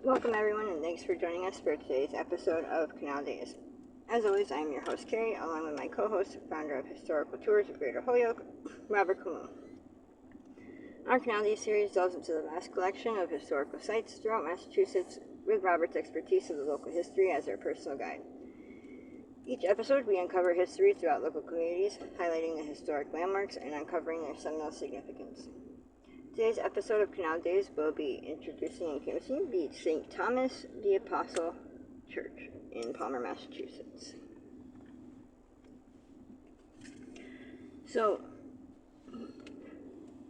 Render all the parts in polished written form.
Welcome everyone and thanks for joining us for today's episode of Canal Days. As always, I am your host Carrie, along with my co-host, founder of Historical Tours of Greater Holyoke, Robert Camus. Our Canal Days series delves into the vast collection of historical sites throughout Massachusetts with Robert's expertise of the local history as our personal guide. Each episode we uncover history throughout local communities, highlighting the historic landmarks and uncovering their seminal significance. Today's episode of Canal Days will be introducing and canvassing the St. Thomas the Apostle Church in Palmer, Massachusetts. So,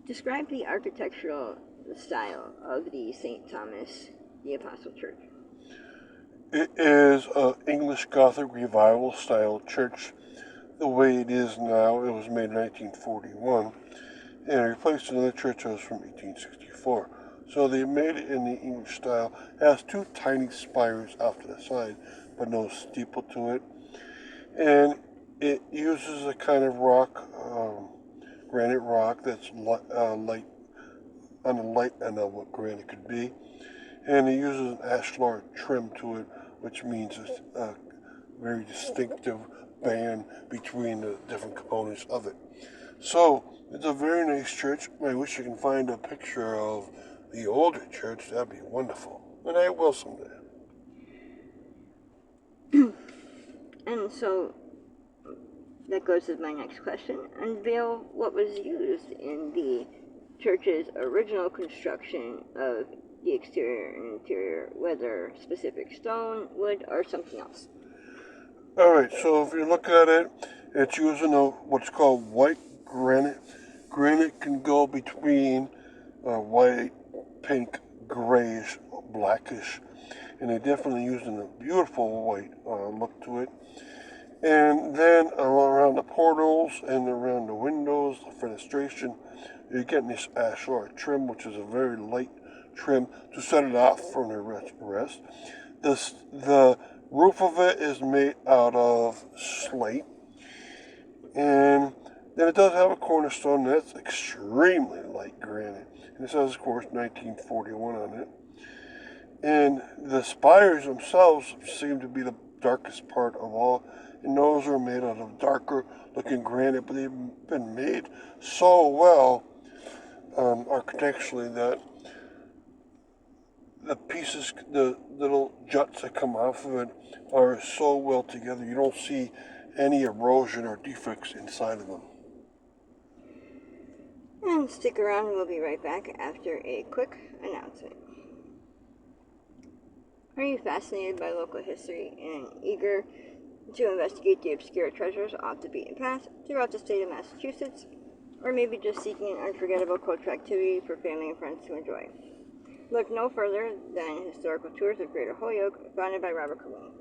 describe the architectural style of the St. Thomas the Apostle Church. It is an English Gothic Revival style church the way it is now. It was made in 1941 and replaced another church that was from 1864. So they made it in the English style. It has two tiny spires off to the side, but no steeple to it. And it uses a kind of rock, granite rock that's light on the light end of what granite could be. And it uses an ashlar trim to it, which means it's a very distinctive band between the different components of it. So, it's a very nice church. I wish I can find a picture of the older church. That'd be wonderful. And I will someday. And so, that goes with my next question. Unveil what was used in the church's original construction of the exterior and interior, whether specific stone, wood, or something else. Alright, so if you look at it, it's using what's called white granite. Granite can go between white, pink, grayish, blackish, and they definitely using a beautiful white look to it. And then around the portals and around the windows, the fenestration, you're getting this ashlar trim, which is a very light trim to set it off from the rest. The roof of it is made out of slate, and then it does have a cornerstone that's extremely light granite, and it says, of course, 1941 on it. And the spires themselves seem to be the darkest part of all, and those are made out of darker looking granite, but they've been made so well architecturally that the pieces, the little juts that come off of it are so well together, you don't see any erosion or defects inside of them. And stick around, we'll be right back after a quick announcement. Are you fascinated by local history and eager to investigate the obscure treasures off the beaten path throughout the state of Massachusetts? Or maybe just seeking an unforgettable cultural activity for family and friends to enjoy? Look no further than Historical Tours of Greater Holyoke, founded by Robert Camus.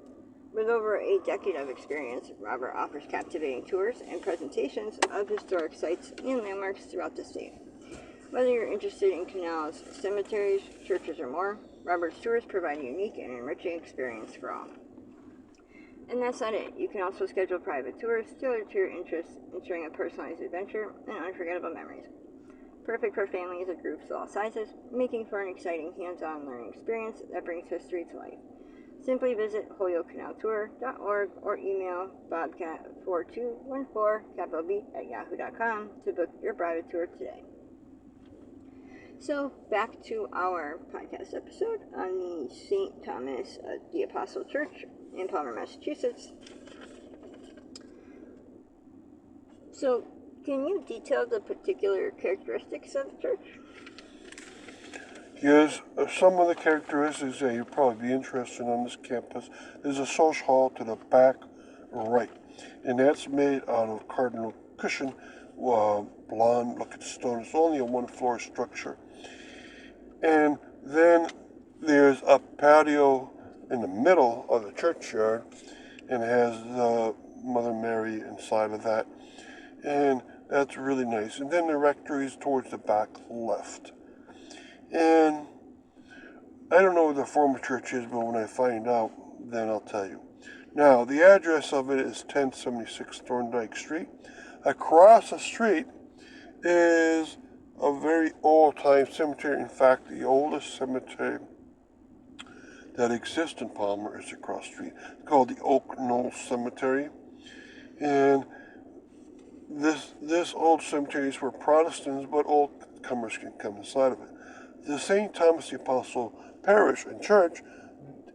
With over a decade of experience, Robert offers captivating tours and presentations of historic sites and landmarks throughout the state. Whether you're interested in canals, cemeteries, churches, or more, Robert's tours provide a unique and enriching experience for all. And that's not it. You can also schedule private tours tailored to your interests, ensuring a personalized adventure and unforgettable memories. Perfect for families or groups of all sizes, making for an exciting hands-on learning experience that brings history to life. Simply visit holyokecanaltour.org or email bobcat4214@yahoo.com to book your private tour today. So, back to our podcast episode on the St. Thomas the Apostle Church in Palmer, Massachusetts. So, can you detail the particular characteristics of the church? Yes, some of the characteristics that you'd probably be interested in on this campus. There's a social hall to the back right, and that's made out of cardinal cushion, blonde-looking stone. It's only a one-floor structure. And then there's a patio in the middle of the churchyard, and it has the Mother Mary inside of that. And that's really nice. And then the rectory is towards the back left. And I don't know where the former church is, but when I find out, then I'll tell you. Now, the address of it is 1076 Thorndike Street. Across the street is a very old-time cemetery. In fact, the oldest cemetery that exists in Palmer is across the street. It's called the Oak Knoll Cemetery. And this old cemetery is for Protestants, but all comers can come inside of it. The St. Thomas the Apostle Parish and Church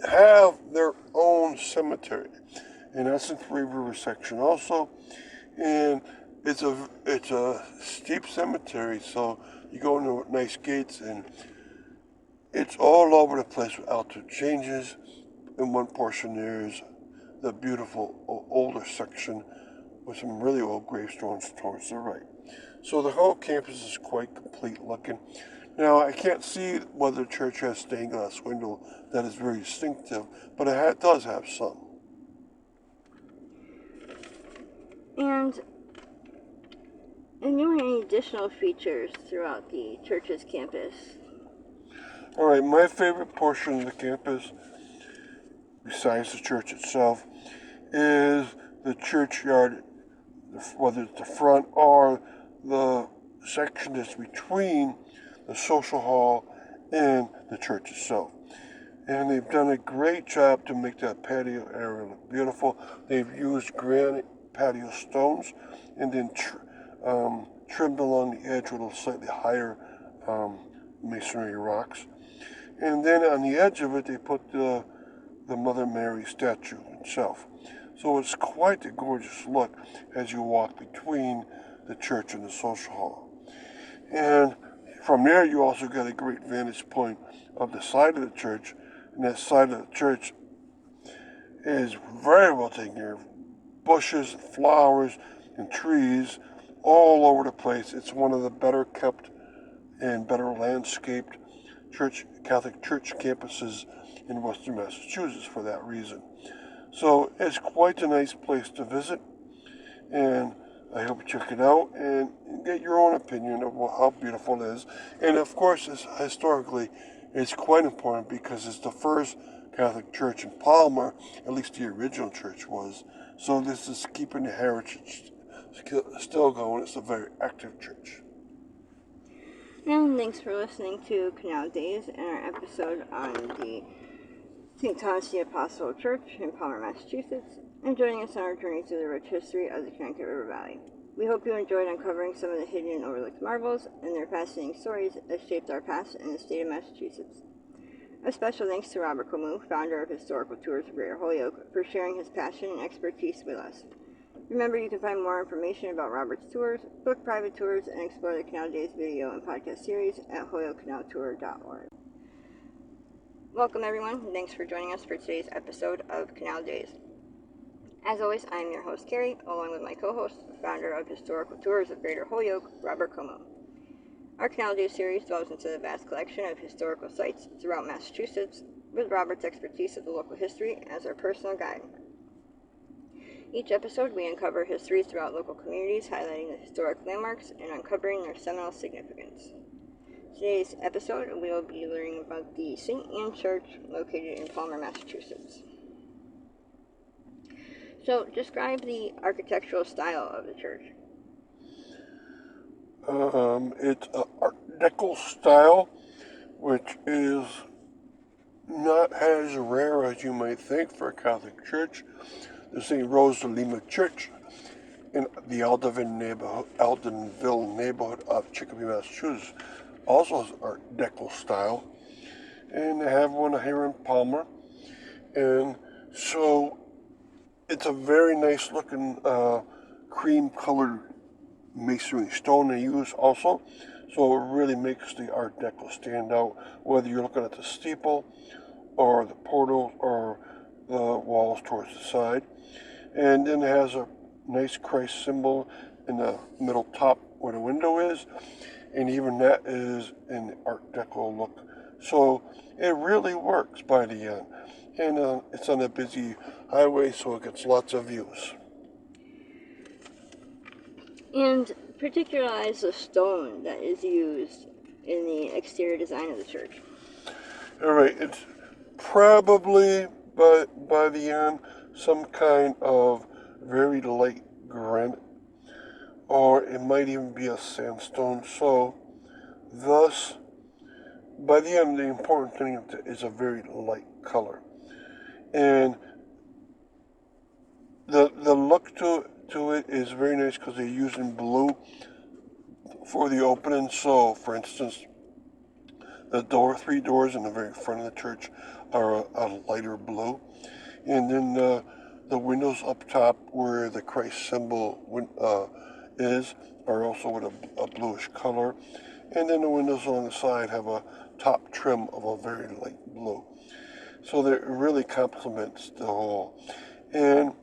have their own cemetery, and that's in Three Rivers section also. And it's a steep cemetery, so you go into nice gates, and it's all over the place with altitude changes. In one portion there's the beautiful older section with some really old gravestones towards the right. So the whole campus is quite complete looking. Now, I can't see whether the church has stained glass window that is very distinctive, but it does have some. And you any additional features throughout the church's campus? All right, my favorite portion of the campus, besides the church itself, is the churchyard, whether it's the front or the section that's between the social hall and the church itself. And they've done a great job to make that patio area look beautiful. They've used granite patio stones and then trimmed along the edge with a slightly higher masonry rocks. And then on the edge of it, they put the Mother Mary statue itself. So it's quite a gorgeous look as you walk between the church and the social hall. And from there, you also get a great vantage point of the side of the church. And that side of the church is very well taken care of. Bushes, flowers, and trees all over the place. It's one of the better kept and better landscaped Catholic church campuses in Western Massachusetts for that reason. So it's quite a nice place to visit, and I hope you check it out and get your own opinion of how beautiful it is. And of course, historically, it's quite important because it's the first Catholic church in Palmer, at least the original church was. So this is keeping the heritage still going. It's a very active church. And thanks for listening to Canal Days and our episode on the St. Thomas the Apostle Church in Palmer, Massachusetts, and joining us on our journey through the rich history of the Connecticut River Valley. We hope you enjoyed uncovering some of the hidden and overlooked marvels and their fascinating stories that shaped our past in the state of Massachusetts. A special thanks to Robert Comeau, founder of Historical Tours of Greater Holyoke, for sharing his passion and expertise with us. Remember, you can find more information about Robert's tours, book private tours, and explore the Canal Days video and podcast series at holyokecanaltour.org. Welcome, everyone, and thanks for joining us for today's episode of Canal Days. As always, I am your host, Carrie, along with my co-host, founder of Historical Tours of Greater Holyoke, Robert Comeau. Our Canal Days series delves into the vast collection of historical sites throughout Massachusetts, with Robert's expertise of the local history as our personal guide. Each episode, we uncover histories throughout local communities, highlighting the historic landmarks and uncovering their seminal significance. Today's episode, we will be learning about the St. Anne Church, located in Palmer, Massachusetts. So, describe the architectural style of the church. It's an Art Deco style, which is not as rare as you might think for a Catholic church. The St. Rose de Lima Church in the Aldenville neighborhood of Chicopee, Massachusetts, also has Art Deco style, and they have one here in Palmer, and so it's a very nice looking cream colored masonry stone they use also, so it really makes the Art Deco stand out, whether you're looking at the steeple or the portal or the walls towards the side. And then it has a nice Christ symbol in the middle top where the window is, and even that is in the Art Deco look. So it really works by the end. And it's on a busy highway, so it gets lots of views. And particularize the stone that is used in the exterior design of the church. All right, it's probably by the end some kind of very light granite, or it might even be a sandstone. So thus by the end, the important thing is a very light color. And the look to it is very nice because they're using blue for the opening. So, for instance, the three doors in the very front of the church are a lighter blue. And then the windows up top where the Christ symbol is are also with a bluish color. And then the windows on the side have a top trim of a very light blue. So that it really complements the whole. And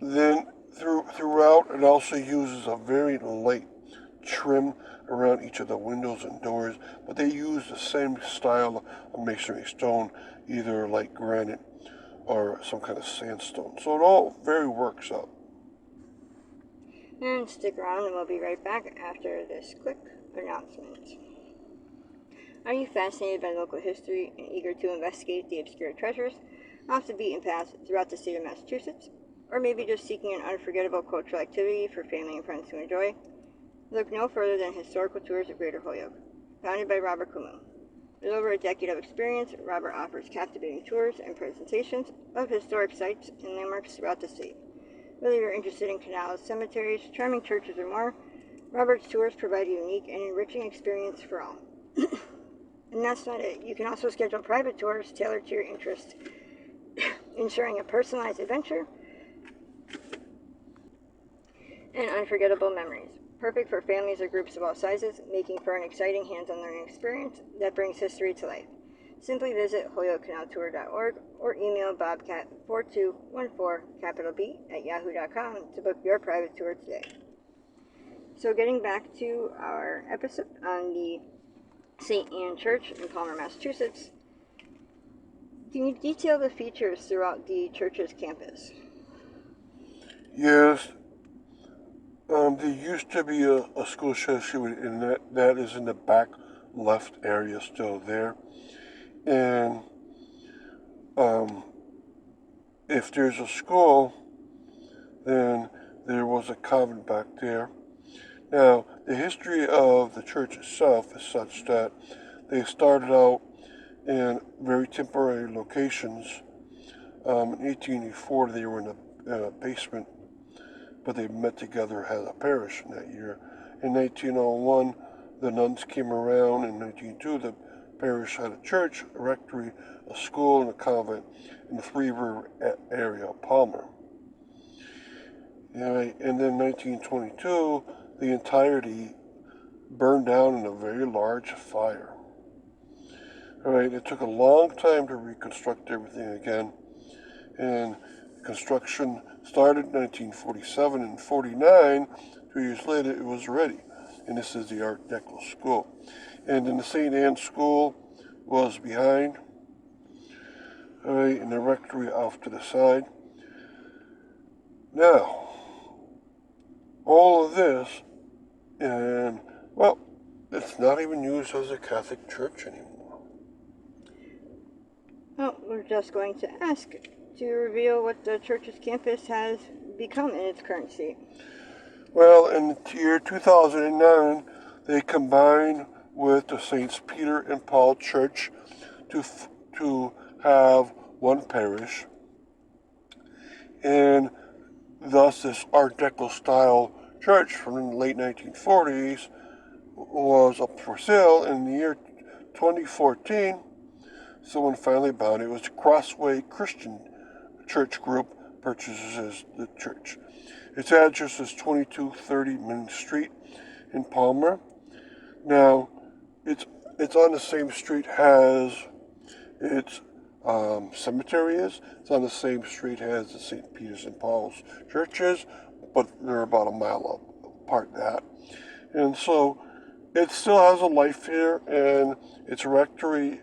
then throughout, it also uses a very light trim around each of the windows and doors, but they use the same style of masonry stone, either like granite or some kind of sandstone. So it all very works out. And stick around and we'll be right back after this quick announcement. Are you fascinated by local history and eager to investigate the obscure treasures off the beaten path throughout the state of Massachusetts? Or maybe just seeking an unforgettable cultural activity for family and friends to enjoy? Look no further than Historical Tours of Greater Holyoke, founded by Robert Kumu. With over a decade of experience, Robert offers captivating tours and presentations of historic sites and landmarks throughout the state. Whether you're interested in canals, cemeteries, charming churches, or more, Robert's tours provide a unique and enriching experience for all. And that's not it. You can also schedule private tours tailored to your interests, ensuring a personalized adventure and unforgettable memories. Perfect for families or groups of all sizes, making for an exciting hands-on learning experience that brings history to life. Simply visit holyokecanaltour.org or email bobcat4214B@yahoo.com to book your private tour today. So getting back to our episode on the St. Anne Church in Palmer, Massachusetts, can you detail the features throughout the church's campus? Yes, there used to be a school associated, and that is in the back left area still there. And if there's a school, then there was a convent back there. Now, the history of the church itself is such that they started out in very temporary locations. In 1884, they were in a basement, but they met together as a parish in that year. In 1901, the nuns came around. In 1902, the parish had a church, a rectory, a school, and a convent in the Three River area of Palmer. And then 1922, the entirety burned down in a very large fire. All right, it took a long time to reconstruct everything again, and construction started in 1947 and 49. 2 years later, it was ready, and this is the Art Deco school. And then the St. Anne School was behind, all right, and the rectory off to the side. Now, all of this, and well, it's not even used as a Catholic church anymore. Well, we're just going to ask to reveal what the church's campus has become in its current state. Well, in the year 2009, they combined with the Saints Peter and Paul Church to have one parish, and thus this Art Deco style church from the late 1940s was up for sale. In the year 2014, someone finally bought it. It was Crossway Christian Church Group purchases the church. Its address is 2230 Main Street in Palmer. Now, it's on the same street as its cemetery is. It's on the same street as the St. Peter's and Paul's churches, but they're about a mile apart that. And so it still has a life here, and its rectory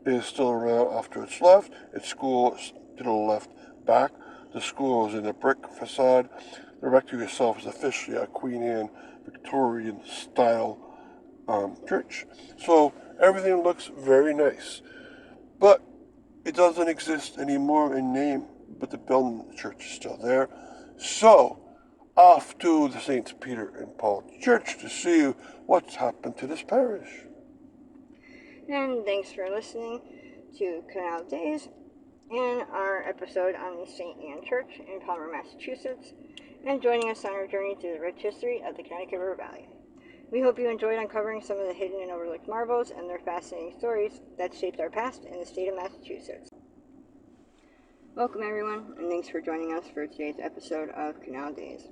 is still around off to its left. Its school is to the left back. The school is in a brick facade. The rectory itself is officially a Queen Anne Victorian style church. So everything looks very nice. But it doesn't exist anymore in name, but the building of the church is still there. So off to the St. Peter and Paul Church to see what's happened to this parish. And thanks for listening to Canal Days and our episode on the St. Anne Church in Palmer, Massachusetts, and joining us on our journey through the rich history of the Connecticut River Valley. We hope you enjoyed uncovering some of the hidden and overlooked marvels and their fascinating stories that shaped our past in the state of Massachusetts. Welcome everyone, and thanks for joining us for today's episode of Canal Days.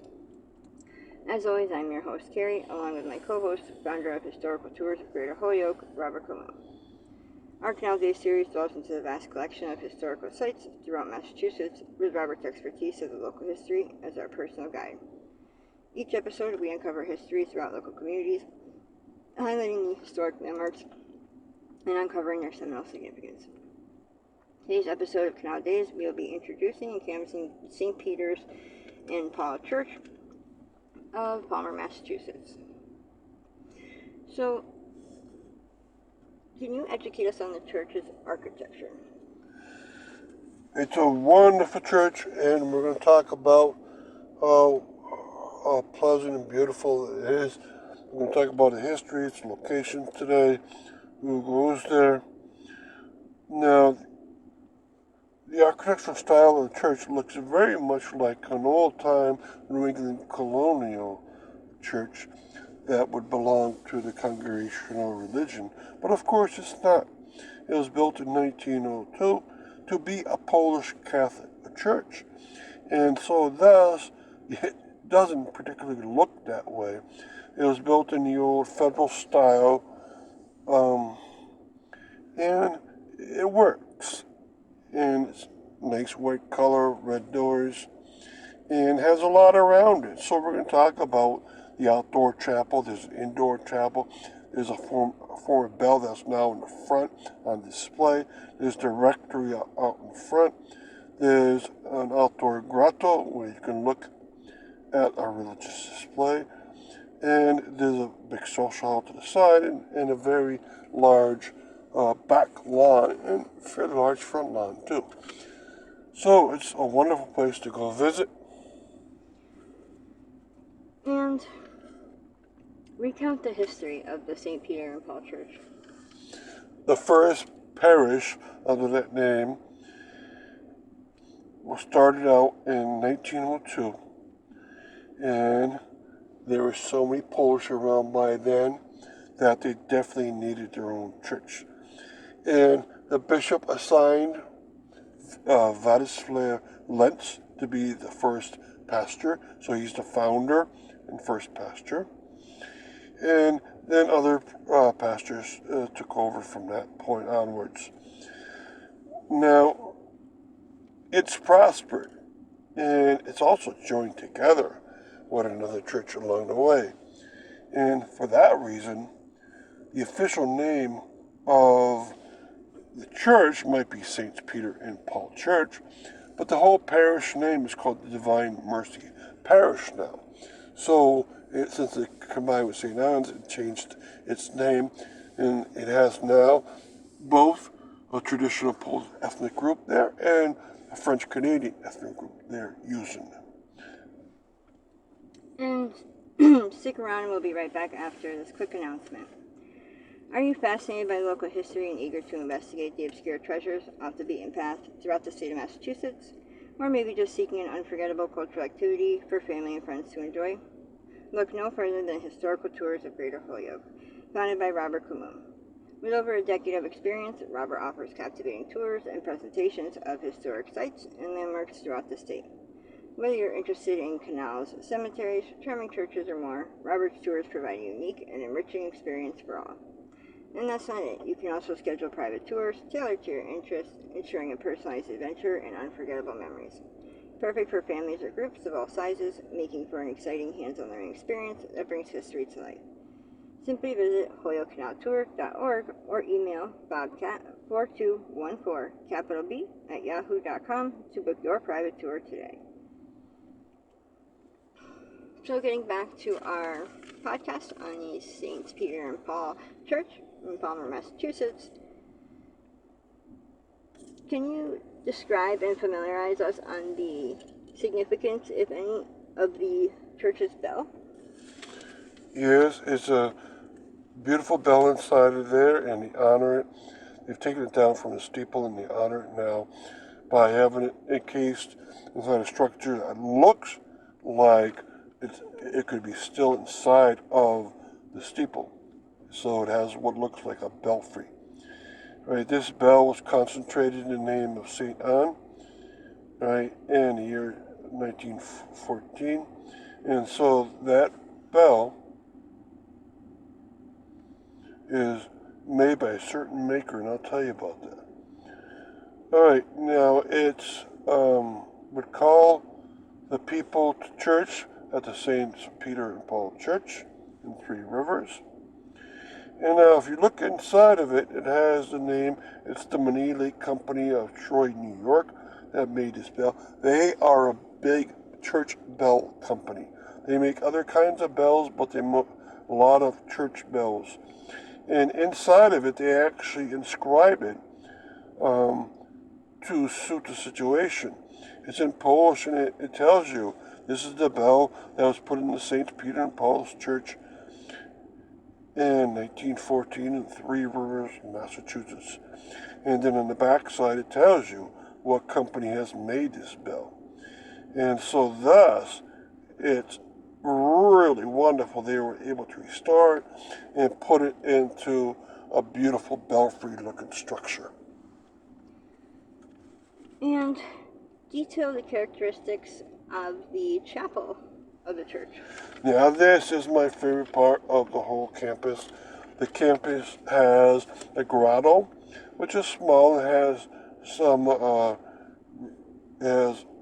As always, I'm your host, Carrie, along with my co-host, founder of Historical Tours of Greater Holyoke, Robert Cologne. Our Canal Days series delves into the vast collection of historical sites throughout Massachusetts, with Robert's expertise of the local history as our personal guide. Each episode, we uncover history throughout local communities, highlighting the historic landmarks and uncovering their seminal significance. Today's episode of Canal Days, we will be introducing and canvassing St. Peter's and Paul Church of Palmer, Massachusetts. So, can you educate us on the church's architecture? It's a wonderful church, and we're going to talk about how pleasant and beautiful it is. We're going to talk about the history, its location today, who goes there. Now, the architectural style of the church looks very much like an old-time New England colonial church that would belong to the Congregational religion. But of course it's not. It was built in 1902 to be a Polish Catholic church. And so thus, it doesn't particularly look that way. It was built in the old federal style, and it works. And it's nice white color, red doors, and has a lot around it. So we're going to talk about the outdoor chapel. There's an indoor chapel. There's a former bell that's now in the front on display. There's the rectory out in front. There's an outdoor grotto where you can look at a religious display. And there's a big social hall to the side and a very large back lawn and fairly large front lawn too. So it's a wonderful place to go visit. And recount the history of the St. Peter and Paul Church. The first parish under that name was started out in 1902, and there were so many Polish around by then that they definitely needed their own church. And the bishop assigned Władysław Lentz to be the first pastor, so he's the founder and first pastor. And then other pastors took over from that point onwards. Now, it's prospered, and it's also joined together with another church along the way. And for that reason, the official name of the church might be St. Peter and Paul Church, but the whole parish name is called the Divine Mercy Parish now. So, since it combined with St. Anne's, it changed its name, and it has now both a traditional Polish ethnic group there and a French-Canadian ethnic group there using them. And stick around and we'll be right back after this quick announcement. Are you fascinated by local history and eager to investigate the obscure treasures off the beaten path throughout the state of Massachusetts? Or maybe just seeking an unforgettable cultural activity for family and friends to enjoy? Look no further than Historical Tours of Greater Holyoke, founded by Robert Cologne. With over a decade of experience, Robert offers captivating tours and presentations of historic sites and landmarks throughout the state. Whether you're interested in canals, cemeteries, charming churches, or more, Robert's tours provide a unique and enriching experience for all. And that's not it. You can also schedule private tours tailored to your interests, ensuring a personalized adventure and unforgettable memories. Perfect for families or groups of all sizes, making for an exciting hands-on learning experience that brings history to life. Simply visit holyokecanaltour.org or email bobcat4214 to book your private tour today. So getting back to our podcast on the St. Peter and Paul Church in Palmer, Massachusetts, can you describe and familiarize us on the significance, if any, of the church's bell? Yes, it's a Beautiful bell inside of there, and they honor it. They've taken it down from the steeple, and they honor it now by having it encased inside a structure that looks like it could be still inside of the steeple. So it has what looks like a belfry. Right, this bell was concentrated in the name of Saint Anne, right, in the year 1914, and so that bell is made by a certain maker, and I'll tell you about that. All right, now it's would call the people to church at the St. Peter and Paul Church in Three Rivers. And now, if you look inside of it, it has the name. It's the Manili Company of Troy, New York, that made this bell. They are a big church bell company. They make other kinds of bells, but they make a lot of church bells. And inside of it, they actually inscribe it to suit the situation. It's in Polish, and it tells you this is the bell that was put in the St. Peter and Paul's Church in 1914 in Three Rivers, Massachusetts. And then on the back side, it tells you what company has made this bell. And so thus, it's really wonderful they were able to restore it and put it into a beautiful belfry-looking structure. And detail the characteristics of the chapel of the church. Now this is my favorite part of the whole campus. The campus has a grotto, which is small and has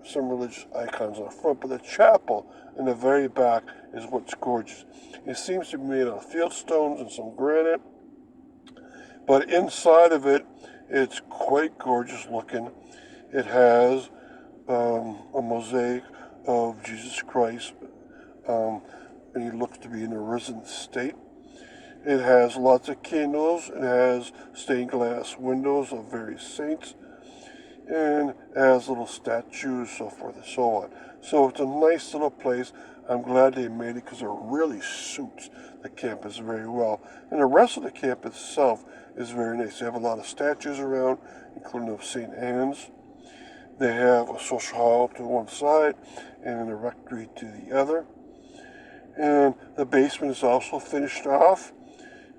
some religious icons on the front, but the chapel in the very back is what's gorgeous. It seems to be made out of field stones and some granite, but inside of it, it's quite gorgeous looking. It has a mosaic of Jesus Christ, and he looks to be in a risen state. It has lots of candles. It has stained glass windows of various saints, and it has little statues, so forth and so on. So it's a nice little place. I'm glad they made it because it really suits the campus very well. And the rest of the campus itself is very nice. They have a lot of statues around, including of St. Anne's. They have a social hall to one side and a rectory to the other. And the basement is also finished off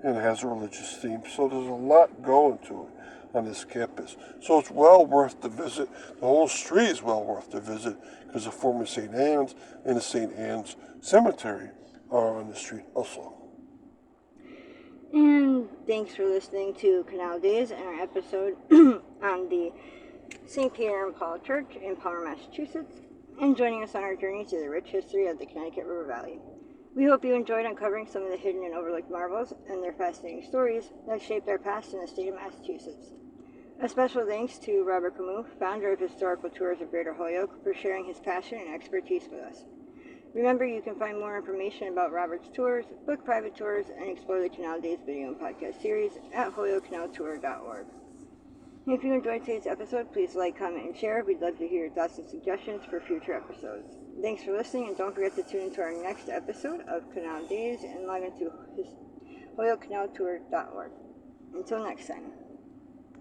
and it has a religious theme. So there's a lot going to it on this campus. So it's well worth the visit. The whole street is well worth the visit because the former St. Anne's and the St. Anne's Cemetery are on the street also. And thanks for listening to Canal Days and our episode on the St. Peter and Paul Church in Palmer, Massachusetts, and joining us on our journey to the rich history of the Connecticut River Valley. We hope you enjoyed uncovering some of the hidden and overlooked marvels and their fascinating stories that shaped our past in the state of Massachusetts. A special thanks to Robert Camus, founder of Historical Tours of Greater Holyoke, for sharing his passion and expertise with us. Remember, you can find more information about Robert's tours, book private tours, and explore the Canal Days video and podcast series at holyokecanaltour.org. If you enjoyed today's episode, please like, comment, and share. We'd love to hear your thoughts and suggestions for future episodes. Thanks for listening, and don't forget to tune into our next episode of Canal Days and log into holyokecanaltour.org. Until next time.